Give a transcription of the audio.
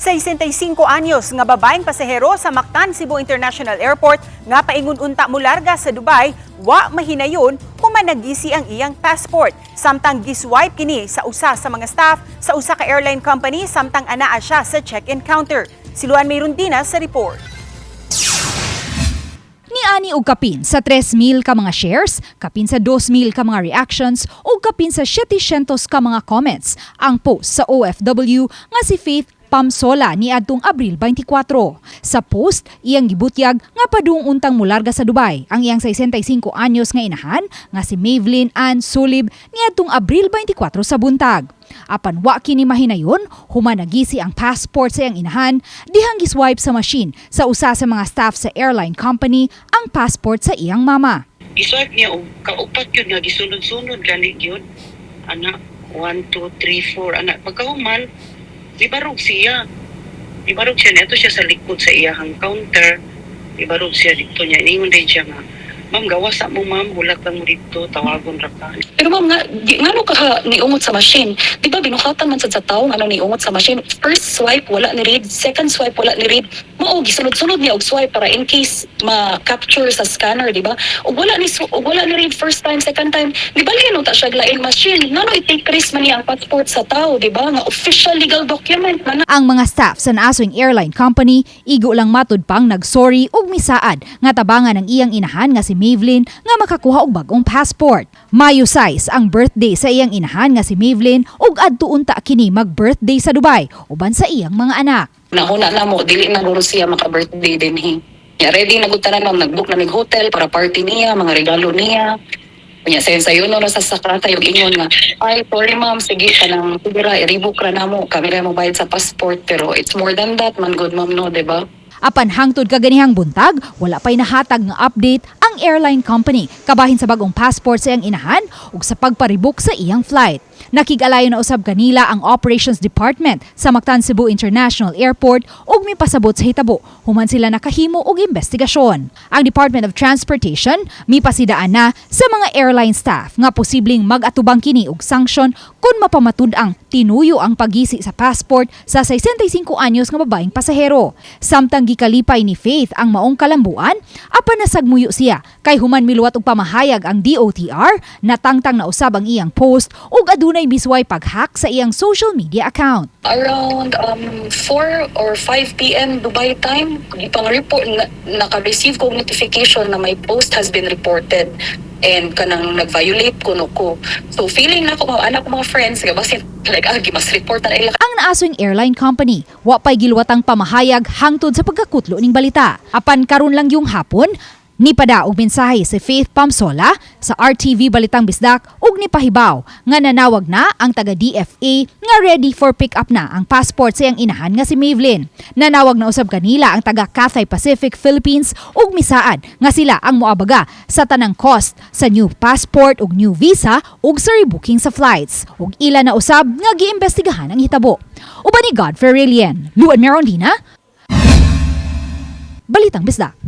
65 anyos nga babayeng pasahero sa Mactan-Cebu International Airport nga paingon unta mularga sa Dubai, wa mahinayon human nagisi ang iyang passport. Samtang giswipe kini sa usa sa mga staff sa usa ka airline company samtang anaa siya sa check-in counter. Siluan Mayrundina sa report. Niani og kapin sa 3,000 ka mga shares, kapin sa 2,000 ka mga reactions ug kapin sa 700 ka mga comments ang post sa OFW nga si Faith Pamsola ni adtong Abril 24. Sa post, iyang gibutyag nga padung untang mularga sa Dubai ang iyang 65 anyos nga inahan nga si Mavelyn Ann Sulib ni adtong Abril 24 sa buntag. Apan wa kini mahinayon, human nagisi ang passport sa iyang inahan, dihang giswipe sa machine sa usa sa mga staff sa airline company ang passport sa iyang mama. Giswipe niya og kaupat yun nga gisunod-sunod gani yun. Anak 1 2 3 4 anak pagkahuman ibarog siya dito siya sa likod sa iyang counter, ibarog siya dito niya ingon din siya nga, ma'am gawas mo ma'am, bulat lang mo dito, tawagon ra ka. Pero ma'am, ngano ka niungot sa machine? Di ba binuhatan man sa tao ngano niungot sa machine? First swipe wala ni read, second swipe wala ni read. Mao gisunod-sunod niya og swipe para in case ma-capture sa scanner, di ba? Og wala ni read first time, second time. Di ba lino ta siya lain machine? Ngano i-take risk man niya ang passport sa tao, di ba? Nga official legal document man. Ang mga staff sa naaswing airline company igo lang matud pang nagsorry ug misaad nga tabangan ang iyang inahan nga si Mavelyn nga makakuha og bag-ong passport. Mayo 6 ang birthday sa iyang inahan nga si Mavelyn ug adto unta kini mag-birthday sa Dubai uban sa iyang mga anak. Nauna na mo, dili na guro siya maka-birthday din ready na gud tanan ma'am, nag-book na mig hotel para party niya, mga regalo niya. Kunya sayo no sa sakrata yung ingon nga, ay sorry ma'am, sige ka nang tibira, i-rebook ra na mo, kami ra mo bayad sa passport, pero it's more than that man good ma'am no, diba? Apan hangtod kaganihang buntag, wala pay nahatag nga update ang airline company kabahin sa bagong passport sa iyang inahan ug sa pagparibok sa iyang flight. Nakig-alayon na usab kanila ang Operations Department sa Mactan-Cebu International Airport ug mipasabot sa hitabo human sila nakahimo og investigasyon. Ang Department of Transportation mipasidaan na sa mga airline staff nga posibleng mag-atubang kini og sanksyon kung mapamatud-ang tinuyo ang pagisi sa passport sa 65 anyos nga babaeng pasahero. Samtang gikalipay ni Faith ang maong kalambuan, apan nasagmuyo siya kay human miluwat og pamahayag ang DOTR natangtang na usab ang iyang post ug adunay misway pag-hack sa iyang social media account. Around 4 or 5 p.m. Dubai time, ipang-report, naka-receive ko notification na my post has been reported and kanang nag-violate kuno ko. So feeling na ko mga anak ko mga friends, kasi like, mas report na ila. Ang naaswing airline company, wa pay giluwatang pamahayag hangtod sa pagkakutlo ning balita. Apan karon lang yung hapon, nipada og mensahe si Faith Pamsola sa RTV Balitang Bisdak ug nipahibaw nga nanawag na ang taga DFA nga ready for pick up na ang passport sa iyang inahan nga si Mavelyn. Nanawag na usab kanila ang taga Cathay Pacific Philippines ug misaad nga sila ang moabaga sa tanang cost sa new passport ug new visa ug sa rebooking sa flights. Ug ila na usab nga giimbestigahan ang hitabo. Uban ni Godfrey Rilien, Luan Merondina, Balitang Bisdak.